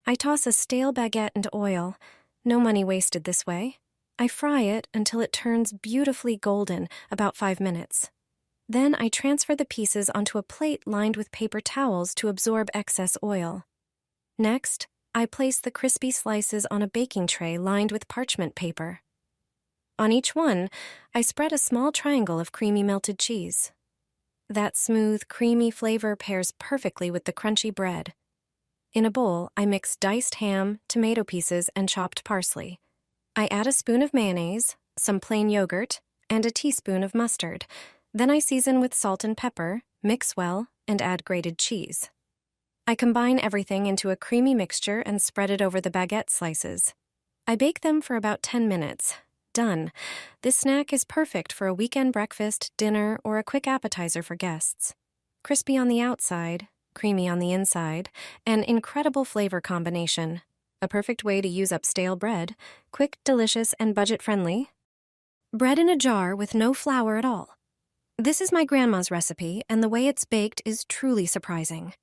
I toss a stale baguette into oil. No money wasted this way. I fry it until it turns beautifully golden, about 5 minutes. Then I transfer the pieces onto a plate lined with paper towels to absorb excess oil. Next, I place the crispy slices on a baking tray lined with parchment paper. On each one, I spread a small triangle of creamy melted cheese. That smooth, creamy flavor pairs perfectly with the crunchy bread. In a bowl, I mix diced ham, tomato pieces, and chopped parsley. I add a spoon of mayonnaise, some plain yogurt, and a teaspoon of mustard. Then I season with salt and pepper, mix well, and add grated cheese. I combine everything into a creamy mixture and spread it over the baguette slices. I bake them for about 10 minutes. Done. This snack is perfect for a weekend breakfast, dinner, or a quick appetizer for guests. Crispy on the outside, creamy on the inside, an incredible flavor combination. A perfect way to use up stale bread, quick, delicious, and budget-friendly. Bread in a jar with no flour at all. This is my grandma's recipe, and the way it's baked is truly surprising.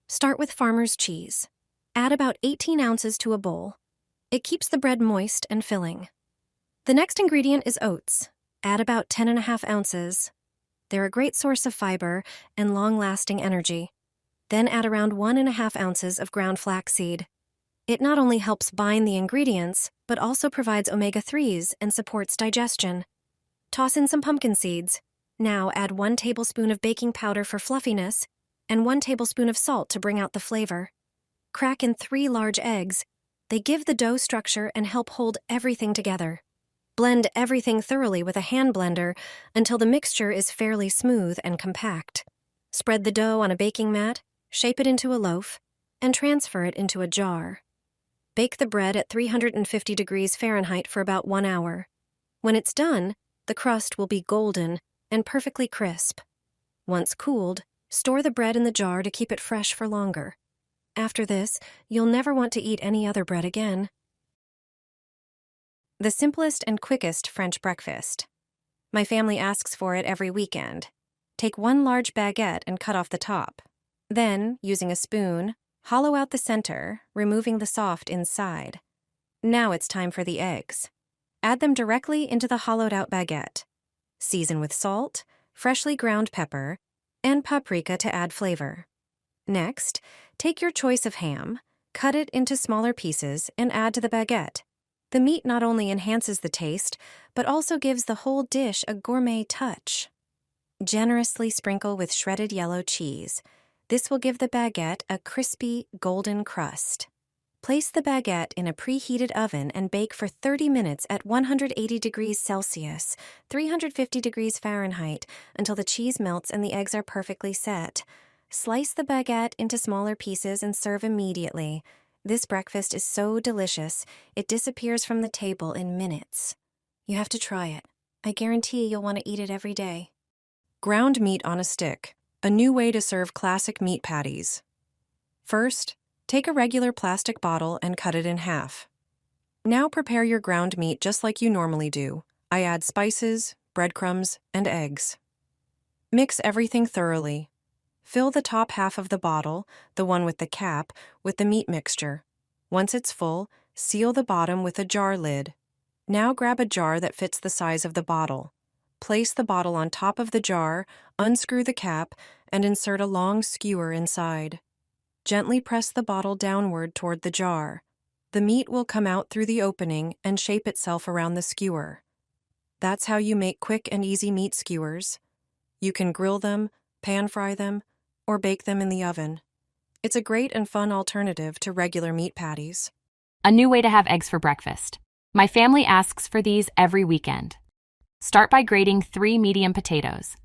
Start with farmer's cheese. Add about 18 ounces to a bowl. It keeps the bread moist and filling. The next ingredient is oats. Add about 10.5 ounces. They're a great source of fiber and long-lasting energy. Then add around 1.5 ounces of ground flaxseed. It not only helps bind the ingredients, but also provides omega-3s and supports digestion. Toss in some pumpkin seeds. Now add 1 tablespoon of baking powder for fluffiness and 1 tablespoon of salt to bring out the flavor. Crack in 3 large eggs. They give the dough structure and help hold everything together. Blend everything thoroughly with a hand blender until the mixture is fairly smooth and compact. Spread the dough on a baking mat, shape it into a loaf, and transfer it into a jar. Bake the bread at 350 degrees Fahrenheit for about 1 hour. When it's done, the crust will be golden and perfectly crisp. Once cooled, store the bread in the jar to keep it fresh for longer. After this, you'll never want to eat any other bread again. The simplest and quickest French breakfast. My family asks for it every weekend. Take 1 large baguette and cut off the top. Then, using a spoon, hollow out the center, removing the soft inside. Now it's time for the eggs. Add them directly into the hollowed-out baguette. Season with salt, freshly ground pepper, and paprika to add flavor. Next, take your choice of ham, cut it into smaller pieces, and add to the baguette. The meat not only enhances the taste, but also gives the whole dish a gourmet touch. Generously sprinkle with shredded yellow cheese. This will give the baguette a crispy, golden crust. Place the baguette in a preheated oven and bake for 30 minutes at 180 degrees Celsius, 350 degrees Fahrenheit, until the cheese melts and the eggs are perfectly set. Slice the baguette into smaller pieces and serve immediately. This breakfast is so delicious, it disappears from the table in minutes. You have to try it. I guarantee you'll want to eat it every day. Ground meat on a stick, a new way to serve classic meat patties. First, take a regular plastic bottle and cut it in half. Now prepare your ground meat just like you normally do. I add spices, breadcrumbs, and eggs. Mix everything thoroughly. Fill the top half of the bottle, the one with the cap, with the meat mixture. Once it's full, seal the bottom with a jar lid. Now grab a jar that fits the size of the bottle. Place the bottle on top of the jar, unscrew the cap, and insert a long skewer inside. Gently press the bottle downward toward the jar. The meat will come out through the opening and shape itself around the skewer. That's how you make quick and easy meat skewers. You can grill them, pan fry them, or bake them in the oven. It's a great and fun alternative to regular meat patties. A new way to have eggs for breakfast. My family asks for these every weekend. Start by grating 3 medium potatoes.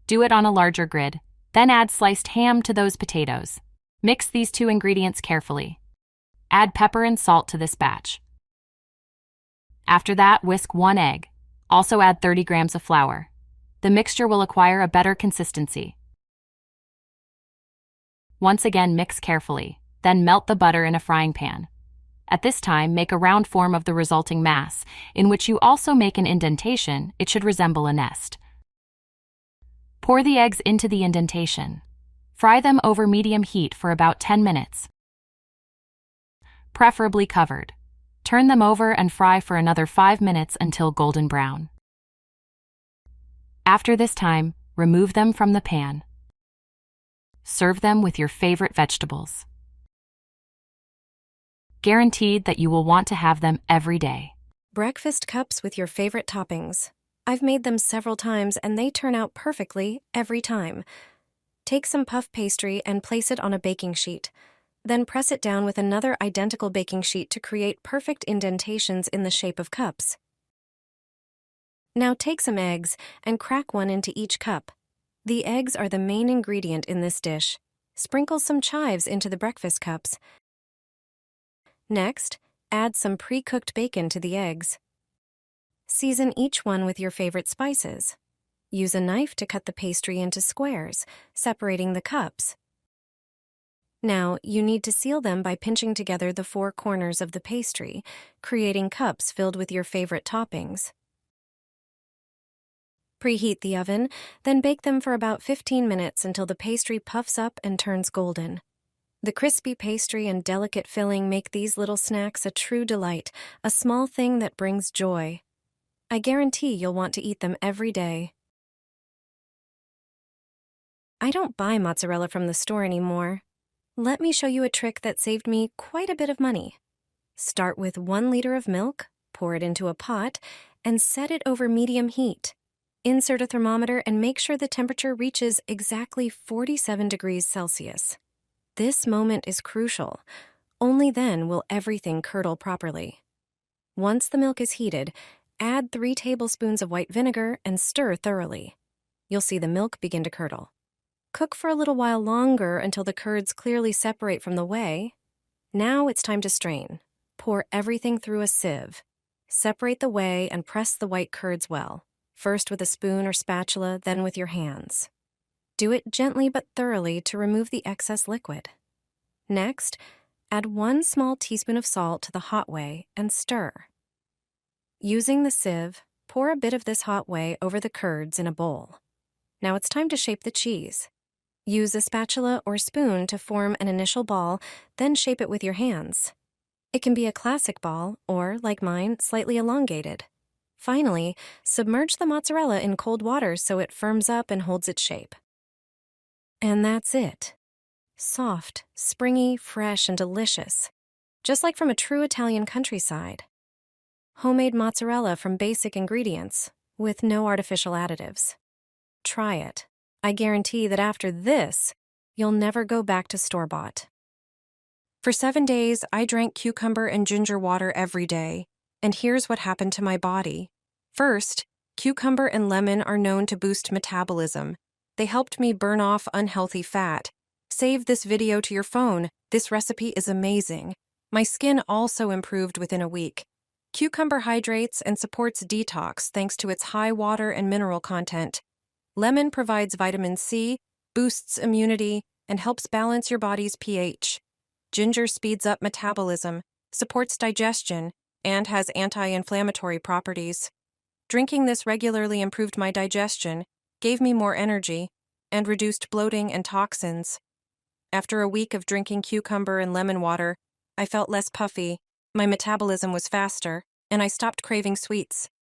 Do it on a larger grid, then add sliced ham to those potatoes. Mix these 2 ingredients carefully. Add pepper and salt to this batch. After that, whisk 1 egg. Also add 30 grams of flour. The mixture will acquire a better consistency. Once again, mix carefully, then melt the butter in a frying pan. At this time, make a round form of the resulting mass, in which you also make an indentation. It should resemble a nest. Pour the eggs into the indentation. Fry them over medium heat for about 10 minutes. preferably covered. Turn them over and fry for another 5 minutes until golden brown. After this time, remove them from the pan. Serve them with your favorite vegetables. Guaranteed that you will want to have them every day. Breakfast cups with your favorite toppings. I've made them several times and they turn out perfectly every time. Take some puff pastry and place it on a baking sheet. Then press it down with another identical baking sheet to create perfect indentations in the shape of cups. Now take some eggs and crack one into each cup. The eggs are the main ingredient in this dish. Sprinkle some chives into the breakfast cups. Next, add some pre-cooked bacon to the eggs. Season each one with your favorite spices. Use a knife to cut the pastry into squares, separating the cups. Now, you need to seal them by pinching together the 4 corners of the pastry, creating cups filled with your favorite toppings. Preheat the oven, then bake them for about 15 minutes until the pastry puffs up and turns golden. The crispy pastry and delicate filling make these little snacks a true delight, a small thing that brings joy. I guarantee you'll want to eat them every day. I don't buy mozzarella from the store anymore. Let me show you a trick that saved me quite a bit of money. Start with 1 liter of milk, pour it into a pot, and set it over medium heat. Insert a thermometer and make sure the temperature reaches exactly 47 degrees Celsius. This moment is crucial. Only then will everything curdle properly. Once the milk is heated, add 3 tablespoons of white vinegar and stir thoroughly. You'll see the milk begin to curdle. Cook for a little while longer until the curds clearly separate from the whey. Now it's time to strain. Pour everything through a sieve. Separate the whey and press the white curds well, first with a spoon or spatula, then with your hands. Do it gently but thoroughly to remove the excess liquid. Next, add 1 small teaspoon of salt to the hot whey and stir. Using the sieve, pour a bit of this hot whey over the curds in a bowl. Now it's time to shape the cheese. Use a spatula or spoon to form an initial ball, then shape it with your hands. It can be a classic ball or, like mine, slightly elongated. Finally, submerge the mozzarella in cold water so it firms up and holds its shape. And that's it. Soft, springy, fresh, and delicious. Just like from a true Italian countryside. Homemade mozzarella from basic ingredients, with no artificial additives. Try it. I guarantee that after this, you'll never go back to store-bought. For 7 days, I drank cucumber and ginger water every day, and here's what happened to my body. First, cucumber and lemon are known to boost metabolism. They helped me burn off unhealthy fat. Save this video to your phone. This recipe is amazing. My skin also improved within a week. Cucumber hydrates and supports detox thanks to its high water and mineral content. Lemon provides vitamin C, boosts immunity, and helps balance your body's pH. Ginger speeds up metabolism, supports digestion, and has anti-inflammatory properties. Drinking this regularly improved my digestion, gave me more energy, and reduced bloating and toxins. After a week of drinking cucumber and lemon water, I felt less puffy, my metabolism was faster, and I stopped craving sweets.